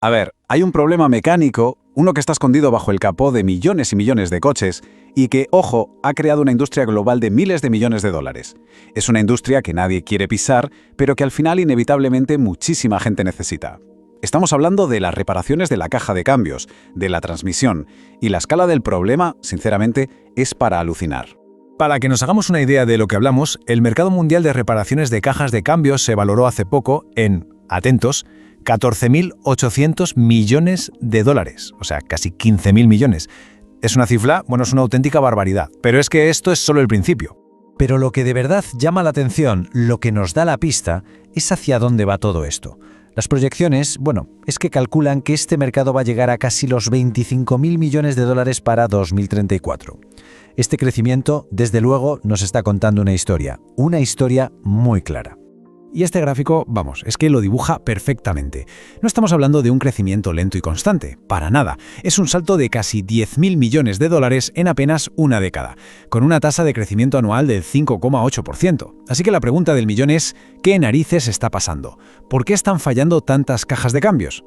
A ver, hay un problema mecánico, uno que está escondido bajo el capó de millones y millones de coches y que, ojo, ha creado una industria global de miles de millones de dólares. Es una industria que nadie quiere pisar, pero que al final inevitablemente muchísima gente necesita. Estamos hablando de las reparaciones de la caja de cambios, de la transmisión, y la escala del problema, sinceramente, es para alucinar. Para que nos hagamos una idea de lo que hablamos, el mercado mundial de reparaciones de cajas de cambios se valoró hace poco en, atentos, 14.800 millones de dólares, o sea, casi 15.000 millones. Es una cifra, es una auténtica barbaridad, pero es que esto es solo el principio. Pero lo que de verdad llama la atención, lo que nos da la pista, es hacia dónde va todo esto. Las proyecciones, es que calculan que este mercado va a llegar a casi los 25.000 millones de dólares para 2034. Este crecimiento, desde luego, nos está contando una historia muy clara. Y este gráfico, es que lo dibuja perfectamente. No estamos hablando de un crecimiento lento y constante, para nada. Es un salto de casi 10.000 millones de dólares en apenas una década, con una tasa de crecimiento anual del 5,8%. Así que la pregunta del millón es, ¿qué narices está pasando? ¿Por qué están fallando tantas cajas de cambios?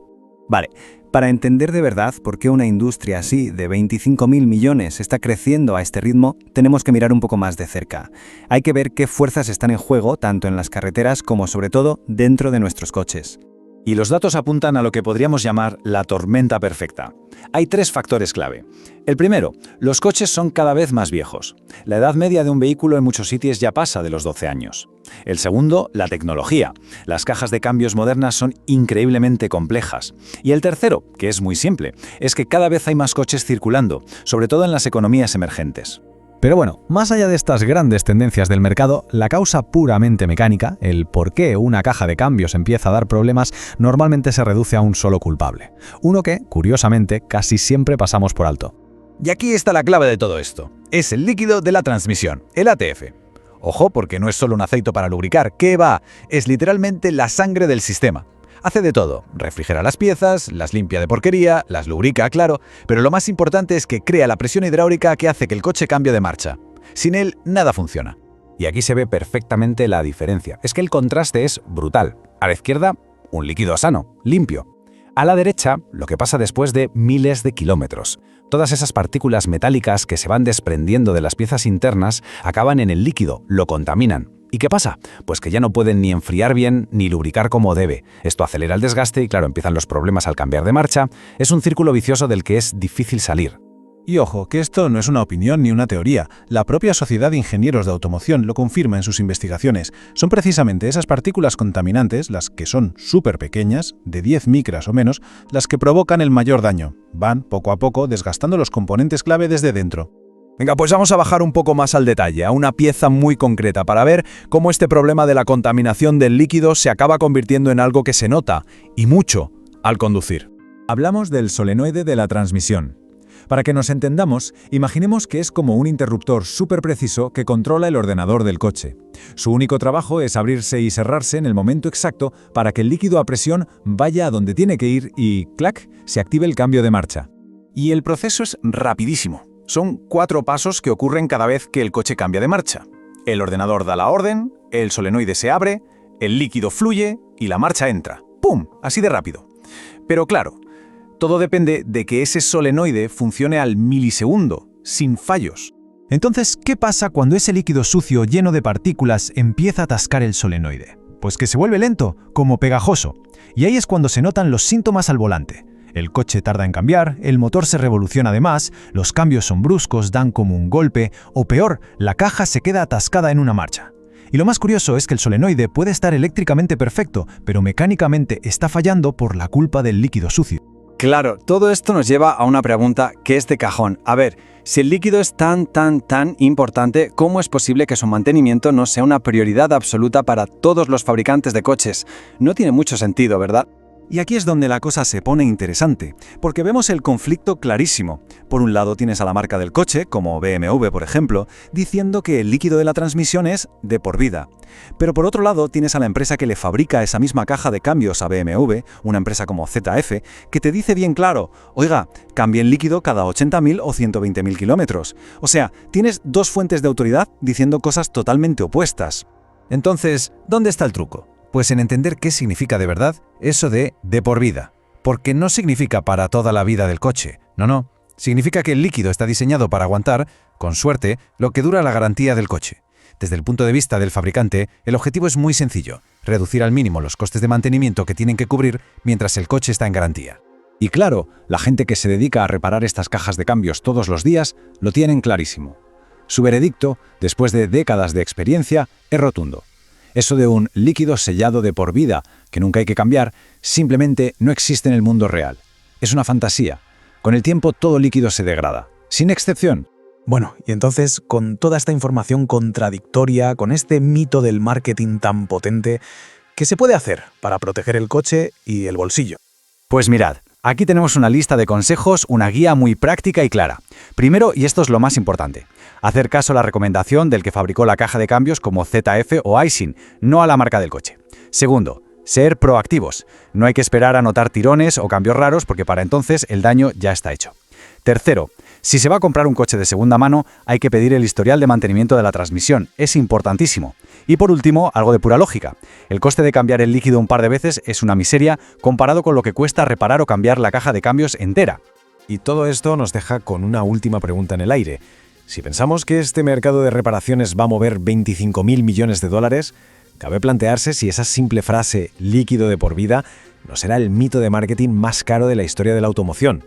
Vale, para entender de verdad por qué una industria así de 25.000 millones está creciendo a este ritmo, tenemos que mirar un poco más de cerca. Hay que ver qué fuerzas están en juego tanto en las carreteras como sobre todo dentro de nuestros coches. Y los datos apuntan a lo que podríamos llamar la tormenta perfecta. Hay tres factores clave. El primero, los coches son cada vez más viejos. La edad media de un vehículo en muchos sitios ya pasa de los 12 años. El segundo, la tecnología. Las cajas de cambios modernas son increíblemente complejas. Y el tercero, que es muy simple, es que cada vez hay más coches circulando, sobre todo en las economías emergentes. Pero más allá de estas grandes tendencias del mercado, la causa puramente mecánica, el por qué una caja de cambios empieza a dar problemas, normalmente se reduce a un solo culpable. Uno que, curiosamente, casi siempre pasamos por alto. Y aquí está la clave de todo esto. Es el líquido de la transmisión, el ATF. Ojo, porque no es solo un aceite para lubricar, ¿qué va? Es literalmente la sangre del sistema. Hace de todo, refrigera las piezas, las limpia de porquería, las lubrica, claro, pero lo más importante es que crea la presión hidráulica que hace que el coche cambie de marcha. Sin él, nada funciona. Y aquí se ve perfectamente la diferencia. Es que el contraste es brutal. A la izquierda, un líquido sano, limpio. A la derecha, lo que pasa después de miles de kilómetros. Todas esas partículas metálicas que se van desprendiendo de las piezas internas acaban en el líquido, lo contaminan. ¿Y qué pasa? Pues que ya no pueden ni enfriar bien ni lubricar como debe. Esto acelera el desgaste y claro, empiezan los problemas al cambiar de marcha. Es un círculo vicioso del que es difícil salir. Y ojo, que esto no es una opinión ni una teoría. La propia Sociedad de Ingenieros de Automoción lo confirma en sus investigaciones. Son precisamente esas partículas contaminantes, las que son súper pequeñas, de 10 micras o menos, las que provocan el mayor daño. Van, poco a poco, desgastando los componentes clave desde dentro. Venga, pues vamos a bajar un poco más al detalle, a una pieza muy concreta, para ver cómo este problema de la contaminación del líquido se acaba convirtiendo en algo que se nota, y mucho, al conducir. Hablamos del solenoide de la transmisión. Para que nos entendamos, imaginemos que es como un interruptor súper preciso que controla el ordenador del coche. Su único trabajo es abrirse y cerrarse en el momento exacto para que el líquido a presión vaya a donde tiene que ir y, ¡clac!, se active el cambio de marcha. Y el proceso es rapidísimo. Son 4 pasos que ocurren cada vez que el coche cambia de marcha. El ordenador da la orden, el solenoide se abre, el líquido fluye y la marcha entra. ¡Pum! Así de rápido. Pero claro, todo depende de que ese solenoide funcione al milisegundo, sin fallos. Entonces, ¿qué pasa cuando ese líquido sucio lleno de partículas empieza a atascar el solenoide? Pues que se vuelve lento, como pegajoso. Y ahí es cuando se notan los síntomas al volante. El coche tarda en cambiar, el motor se revoluciona de más, los cambios son bruscos, dan como un golpe, o peor, la caja se queda atascada en una marcha. Y lo más curioso es que el solenoide puede estar eléctricamente perfecto, pero mecánicamente está fallando por la culpa del líquido sucio. Claro, todo esto nos lleva a una pregunta que es de cajón. A ver, si el líquido es tan importante, ¿cómo es posible que su mantenimiento no sea una prioridad absoluta para todos los fabricantes de coches? No tiene mucho sentido, ¿verdad? Y aquí es donde la cosa se pone interesante, porque vemos el conflicto clarísimo. Por un lado tienes a la marca del coche, como BMW por ejemplo, diciendo que el líquido de la transmisión es de por vida. Pero por otro lado tienes a la empresa que le fabrica esa misma caja de cambios a BMW, una empresa como ZF, que te dice bien claro, oiga, cambie el líquido cada 80.000 o 120.000 kilómetros. O sea, tienes dos fuentes de autoridad diciendo cosas totalmente opuestas. Entonces, ¿dónde está el truco? Pues en entender qué significa de verdad eso de por vida. porque no significa para toda la vida del coche. No. Significa que el líquido está diseñado para aguantar, con suerte, lo que dura la garantía del coche. Desde el punto de vista del fabricante, el objetivo es muy sencillo: reducir al mínimo los costes de mantenimiento que tienen que cubrir mientras el coche está en garantía. Y claro, la gente que se dedica a reparar estas cajas de cambios todos los días lo tienen clarísimo. Su veredicto, después de décadas de experiencia, es rotundo. Eso de un líquido sellado de por vida, que nunca hay que cambiar, simplemente no existe en el mundo real. Es una fantasía. Con el tiempo todo líquido se degrada, sin excepción. Bueno, y entonces, con toda esta información contradictoria, con este mito del marketing tan potente, ¿qué se puede hacer para proteger el coche y el bolsillo? Pues mirad, aquí tenemos una lista de consejos, una guía muy práctica y clara. Primero, y esto es lo más importante, hacer caso a la recomendación del que fabricó la caja de cambios como ZF o Aisin, no a la marca del coche. Segundo, ser proactivos. No hay que esperar a notar tirones o cambios raros porque para entonces el daño ya está hecho. Tercero, si se va a comprar un coche de segunda mano, hay que pedir el historial de mantenimiento de la transmisión. Es importantísimo. Y por último, algo de pura lógica. El coste de cambiar el líquido un par de veces es una miseria comparado con lo que cuesta reparar o cambiar la caja de cambios entera. Y todo esto nos deja con una última pregunta en el aire. Si pensamos que este mercado de reparaciones va a mover 25.000 millones de dólares, cabe plantearse si esa simple frase líquido de por vida no será el mito de marketing más caro de la historia de la automoción.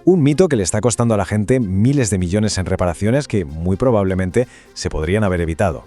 Un mito que le está costando a la gente miles de millones en reparaciones que muy probablemente se podrían haber evitado.